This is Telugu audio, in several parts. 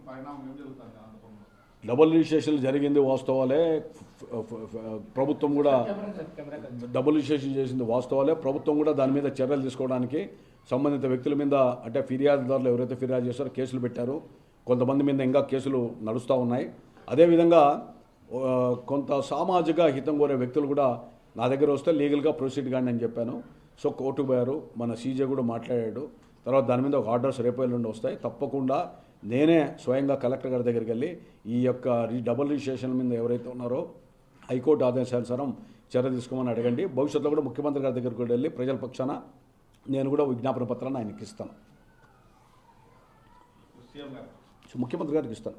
పరిణామం ఏం జరుగుతుంది అనంతపురంలో? డబుల్ రిజిస్ట్రేషన్ జరిగింది వాస్తవాలే, ప్రభుత్వం కూడా డబుల్ రిజిస్ట్రేషన్ చేసింది వాస్తవాలే. ప్రభుత్వం కూడా దాని మీద చర్యలు తీసుకోవడానికి సంబంధిత వ్యక్తుల మీద అంటే ఫిర్యాదుదారులు ఎవరైతే ఫిర్యాదు చేస్తారో కేసులు పెట్టారు. కొంతమంది మీద ఇంకా కేసులు నడుస్తూ ఉన్నాయి. అదేవిధంగా కొంత సామాజిక హితం కోరే వ్యక్తులు కూడా నా దగ్గర వస్తే లీగల్గా ప్రొసీడ్ కానీ అని చెప్పాను. సో కోర్టు పోయారు, మన సీజే కూడా మాట్లాడాడు. తర్వాత దాని మీద ఒక ఆర్డర్స్ రేపు ఎల్లుండి వస్తాయి. తప్పకుండా నేనే స్వయంగా కలెక్టర్ గారి దగ్గరికి వెళ్ళి ఈ యొక్క డబుల్ రిజిస్ట్రేషన్ మీద ఎవరైతే ఉన్నారో హైకోర్టు ఆదేశానుసారం చర్య తీసుకోమని అడగండి. భవిష్యత్తులో కూడా ముఖ్యమంత్రి గారి దగ్గరికి కూడా వెళ్ళి ప్రజల పక్షాన నేను కూడా విజ్ఞాపన పత్రాన్ని ఆయనకి ఇస్తాను, ముఖ్యమంత్రి గారికి ఇస్తాను.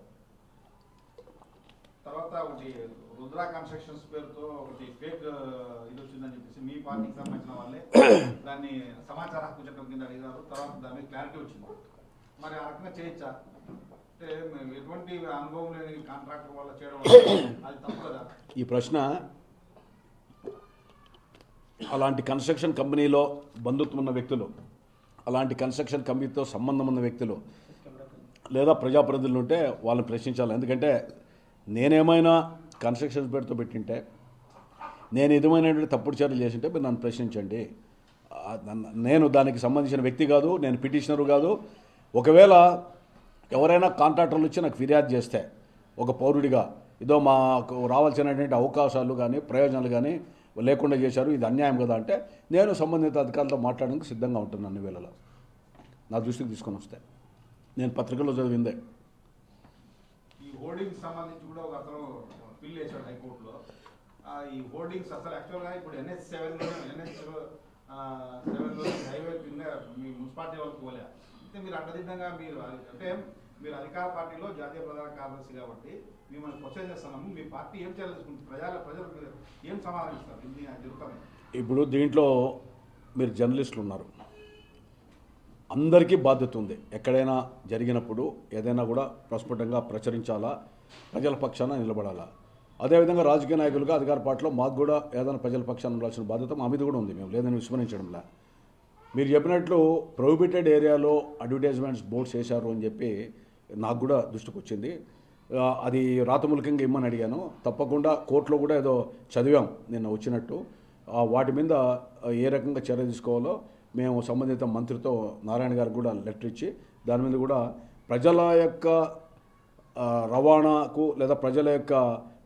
తర్వాత ఒకటి రుద్రా కన్స్ట్రక్షన్స్ పేరుతో ఒకటి ఫేక్ ఇది వచ్చిందని చెప్పేసి మీ పార్టీకి సంబంధించిన వాళ్ళే దాన్ని సమాచార హక్కు చట్టం కింద అడిగారు. తర్వాత దాని మీద క్లారిటీ వచ్చింది. మరి ఆ రకంగా చేయొచ్చా? అంటే ఎటువంటి అనుభవం లేని కాంట్రాక్టర్ వల్ల చేయడం అది తప్పు కదా? ఈ ప్రశ్న అలాంటి కన్స్ట్రక్షన్ కంపెనీలో బంధుత్వం ఉన్న వ్యక్తులు, అలాంటి కన్స్ట్రక్షన్ కంపెనీతో సంబంధం ఉన్న వ్యక్తులు లేదా ప్రజాప్రతినిధులు ఉంటే వాళ్ళని ప్రశ్నించాలి. ఎందుకంటే నేనేమైనా కన్స్ట్రక్షన్ పేరుతో పెట్టింటే, నేను ఏమైనటువంటి తప్పుడు చర్యలు చేసింటే మీరు నన్ను ప్రశ్నించండి. నేను దానికి సంబంధించిన వ్యక్తి కాదు, నేను పిటిషనరు కాదు. ఒకవేళ ఎవరైనా కాంట్రాక్టర్లు వచ్చి నాకు ఫిర్యాదు చేస్తే ఒక పౌరుడిగా ఇదో మాకు రావాల్సినటువంటి అవకాశాలు కానీ ప్రయోజనాలు కానీ లేకుండా చేశారు, ఇది అన్యాయం కదా అంటే నేను సంబంధిత అధికారులతో మాట్లాడడానికి సిద్ధంగా ఉంటున్నాను. అన్ని వేళలో నా దృష్టికి తీసుకొని వస్తే నేను పత్రికల్లో చదివిందే. ఈ హోర్డింగ్స్ సంబంధించి కూడా ఒక అతను బిల్ వేశాడు హైకోర్టులో. ఈ హోర్డింగ్స్ అసలు యాక్చువల్గా ఇప్పుడు NH7లో హైవే కింద మీ మున్సిపాలిటీ వాళ్ళకి పోలే. అయితే మీరు అడ్డదిడ్డంగా మీరు అంటే మీరు అధికార పార్టీలో జాతీయ ప్రధాన కార్యదర్శి కాబట్టి మిమ్మల్ని క్వశ్చన్ చేస్తున్నాము. మీ పార్టీ ఏం చేయాలి, ప్రజలకు ఏం సమాధానం ఇస్తారు? ఇది జరుగుతుంది. ఇప్పుడు దీంట్లో మీరు జర్నలిస్టులు ఉన్నారు, అందరికీ బాధ్యత ఉంది. ఎక్కడైనా జరిగినప్పుడు ఏదైనా కూడా ప్రస్ఫుటంగా ప్రచురించాలా, ప్రజల పక్షాన నిలబడాలా. అదేవిధంగా రాజకీయ నాయకులుగా అధికార పార్టీలో మాకు కూడా ఏదైనా ప్రజల పక్షాన ఉండాల్సిన బాధ్యత మా మీద కూడా ఉంది. మేము లేదని విస్మరించడంలా. మీరు చెప్పినట్లు ప్రొహిబిటెడ్ ఏరియాలో అడ్వర్టైజ్మెంట్స్ బోర్డ్స్ వేశారు అని చెప్పి నాకు కూడా దృష్టికి వచ్చింది. అది రాతమూలకంగా ఇమ్మని అడిగాను. తప్పకుండా కోర్టులో కూడా ఏదో చదివాం నిన్న వచ్చినట్టు. వాటి మీద ఏ రకంగా చర్య తీసుకోవాలో మేము సంబంధిత మంత్రితో నారాయణ గారికి కూడా లెటర్ ఇచ్చి దాని మీద కూడా ప్రజల యొక్క రవాణాకు లేదా ప్రజల యొక్క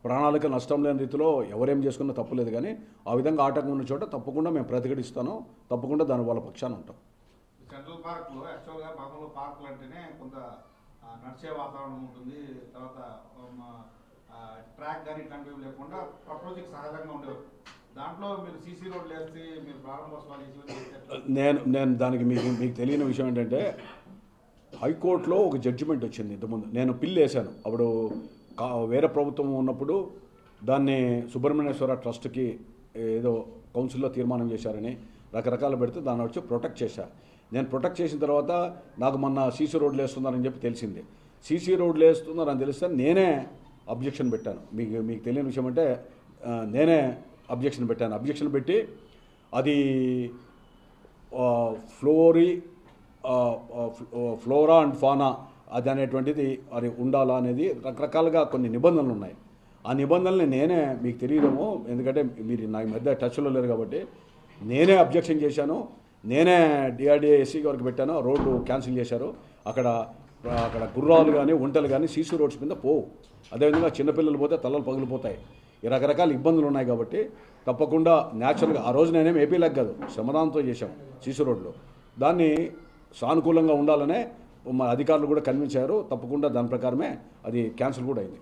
ప్రాణాలకు నష్టం లేని రీతిలో ఎవరేం చేసుకున్నా తప్పులేదు. కానీ ఆ విధంగా ఆటంకం ఉన్న చోట తప్పకుండా మేము ప్రతిఘటిస్తాను. తప్పకుండా దాని వాళ్ళ పక్షాన ఉంటాం. సెంట్రల్ పార్క్లో యాక్చువల్గా మామూలు పార్కులు అంటేనే కొంత నడిచే వాతావరణం ఉంటుంది. తర్వాత ట్రాక్ కానీ ఇట్లాంటివి లేకుండా ప్రకృతికి సహజంగా ఉండేవారు. దాంట్లో మీరు సీసీ రోడ్లు వేస్తే మీరు ప్రారంభోత్సవాలు నేను దానికి మీకు తెలియని విషయం ఏంటంటే హైకోర్టులో ఒక జడ్జిమెంట్ వచ్చింది ఇంతకుముందు. నేను పిల్ వేశాను. అప్పుడు వేరే ప్రభుత్వం ఉన్నప్పుడు దాన్ని సుబ్రహ్మణ్యేశ్వర ట్రస్ట్కి ఏదో కౌన్సిల్లో తీర్మానం చేశారని రకరకాలు పెడితే దాన్ని వచ్చి ప్రొటెక్ట్ చేశా. నేను ప్రొటెక్ట్ చేసిన తర్వాత నాకు మొన్న సీసీ రోడ్లు వేస్తున్నారని చెప్పి తెలిసింది. సీసీ రోడ్లు వేస్తున్నారని తెలిస్తే నేనే అబ్జెక్షన్ పెట్టాను. మీకు తెలియని విషయం అంటే నేనే అబ్జెక్షన్ పెట్టాను. అబ్జెక్షన్ పెట్టి అది ఫ్లోరా అండ్ ఫానా అది అనేటువంటిది అది ఉండాలా అనేది రకరకాలుగా కొన్ని నిబంధనలు ఉన్నాయి. ఆ నిబంధనల్ని నేనే, మీకు తెలియదేమో ఎందుకంటే మీరు నా మధ్య టచ్లో లేరు కాబట్టి, నేనే అబ్జెక్షన్ చేశాను. నేనే డిఆర్డీఏ ఎస్సీ గారికి పెట్టాను. రోడ్డు క్యాన్సిల్ చేశారు. అక్కడ గుర్రాలు కానీ ఒంటలు కానీ సీసీ రోడ్స్ మీద పోవు. అదేవిధంగా చిన్నపిల్లలు పోతే తలలు పగిలిపోతాయి. ఈ రకరకాల ఇబ్బందులు ఉన్నాయి కాబట్టి తప్పకుండా న్యాచురల్గా ఆ రోజు నేనేం ఏపీ లాగా కాదు, శ్రమదానంతో చేశాం సీసీ రోడ్లు. దాన్ని సానుకూలంగా ఉండాలనే మా అధికారులు కూడా కన్విన్స్ అయ్యారు. తప్పకుండా దాని ప్రకారమే అది క్యాన్సిల్ కూడా అయింది.